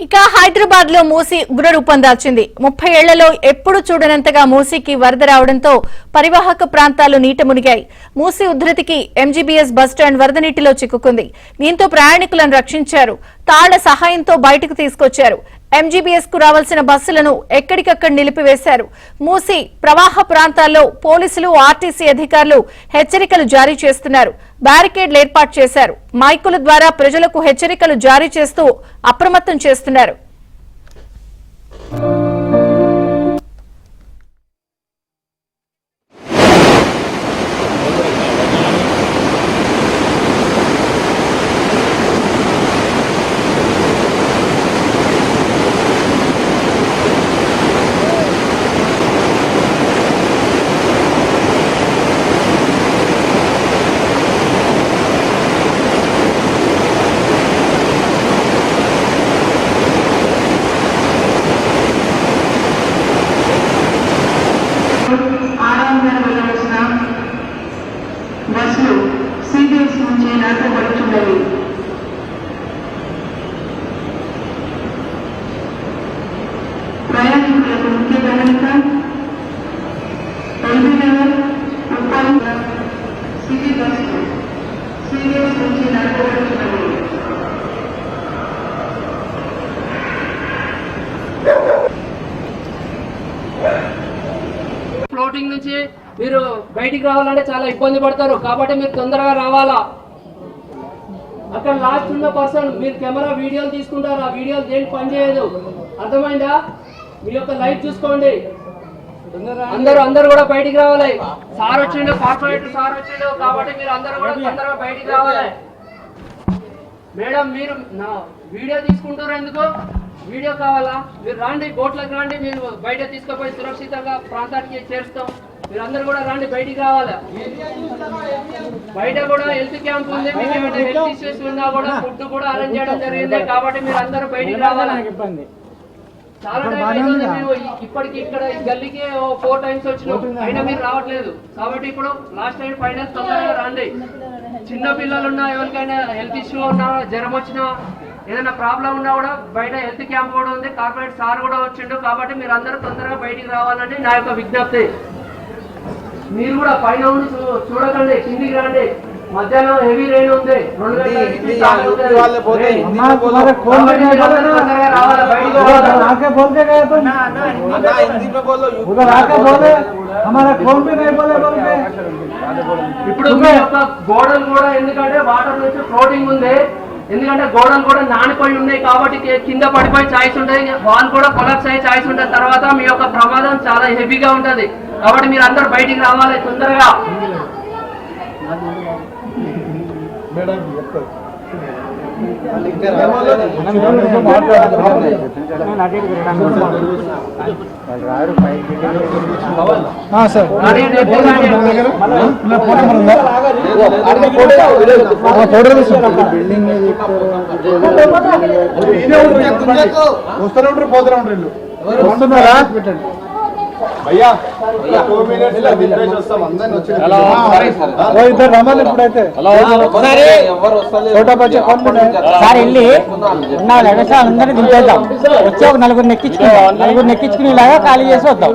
ఇక హైదరాబాద్ లో మూసీ ఉగ్రరూపం దాల్చింది. 30 ఏళ్లలో ఎప్పుడు చూడనంతగా మూసీకి వరద రావడంతో పరివాహక ప్రాంతాలు నీట మునిగాయి. మూసీ ఉధృతికి ఎంజీబీఎస్ బస్టాండ్ వరద నీటిలో చిక్కుకుంది. దీంతో ప్రయాణికులను రక్షించారు. తాళ్ల సహాయంతో బయటకు తీసుకొచ్చారు. ఎంజీబీఎస్ కు రావాల్సిన బస్సులను ఎక్కడికక్కడ నిలిపివేశారు. మూసీ ప్రవాహ ప్రాంతాల్లో పోలీసులు, ఆర్టీసీ అధికారులు హెచ్చరికలు జారీ చేస్తున్నారు. బ్యారికేడ్లు ఏర్పాటు చేశారు. మైకుల ద్వారా ప్రజలకు హెచ్చరికలు జారీ చేస్తూ అప్రమత్తం చేస్తున్నారు. బస్సులు సిబిఎస్ నుంచి నడపబడుతున్నవి. ప్రయాణికులకు ముఖ్య గమనిక, LB Nagar Uppal city bus CBS నుంచి నడపబడుతున్నవి. ఫ్లోటింగ్ నుంచి మీరు బయటికి రావాలంటే చాలా ఇబ్బంది పడతారు. కాబట్టి మీరు తొందరగా రావాలా. అక్కడ లాస్ట్ ఉన్న పర్సన్ మీరు కెమెరా వీడియోలు తీసుకుంటారు. ఆ వీడియోలు దేనికి పనిచేయదు. అర్థమైందా? మీ యొక్క లైట్ చూసుకోండి. అందరూ కూడా బయటికి రావాలి. సార్ వచ్చిండు, కార్పొరేటర్ సార్ వచ్చిండు. కాబట్టి మీరు అందరూ కూడా తొందరగా బయటికి రావాలి. మేడం మీరు నా వీడియో తీసుకుంటారు ఎందుకు? వీడియో కావాలా? మీరు రాండి, బోట్లకు రండి. మీరు బయట తీసుకుపోయి సురక్షితంగా ప్రాంతానికి చేరుస్తాం. మీరు అందరూ కూడా రండి, బయటికి రావాలి. బయట కూడా హెల్త్ క్యాంప్ ఉంది. మీకు ఏమైనా హెల్త్ ఇష్యూస్ ఉన్నా కూడా ఫుడ్ కూడా అరేంజ్ చేయడం జరిగింది. కాబట్టి మీరు అందరూ బయటికి రావాలి. చాలా టైం అవుతుంది. మేము ఇప్పటికి ఇక్కడ ఈ గల్లీకి 4 times వచ్చినాం, అయినా మీరు రావట్లేదు. కాబట్టి ఇప్పుడు లాస్ట్ టైం ఫైనల్ తొందరగా రండి. చిన్న పిల్లలు ఉన్నా, ఎవరికైనా హెల్త్ ఇష్యూ ఉన్నా, జ్వరం వచ్చినా, ఏదైనా ప్రాబ్లం ఉన్నా కూడా బయట హెల్త్ క్యాంప్ కూడా ఉంది. కార్పొరేట్ సార్ కూడా వచ్చిండు. కాబట్టి మీరు అందరూ తొందరగా బయటికి రావాలని నా యొక్క విజ్ఞప్తి. మీరు కూడా పైన ఉండి చూడకండి, కిందికి రండి. మధ్యాహ్నం హెవీ రెయిన్ ఉంది. 2 గంటల ఇప్పుడు మీ యొక్క గోడలు కూడా, ఎందుకంటే వాటర్ నుంచి ఫ్లోటింగ్ ఉంది, ఎందుకంటే గోడలు కూడా నానిపోయి ఉన్నాయి. కాబట్టి కింద పడిపోయి ఛాయిస్ ఉంటుంది. వాల్ కూడా కొలాప్స్ అయ్యే ఛాయిస్ ఉంటుంది. తర్వాత మీ యొక్క ప్రమాదం చాలా హెవీగా ఉంటుంది. కాబట్టి మీరు అందరూ బయటికి రావాలి తొందరగా. వస్తూనే ఉంటారు, పోతూనే ఉంటారు. భయ్యా 2 minutes వస్తాం. అందరిని వచ్చి రమ్మని ఇప్పుడైతే సార్ వెళ్ళి ఉన్న అందరినీ దింపేద్దాం. వచ్చి ఒక నలుగురు ఎక్కించుకునేలాగా ఖాళీ చేసి వద్దాం.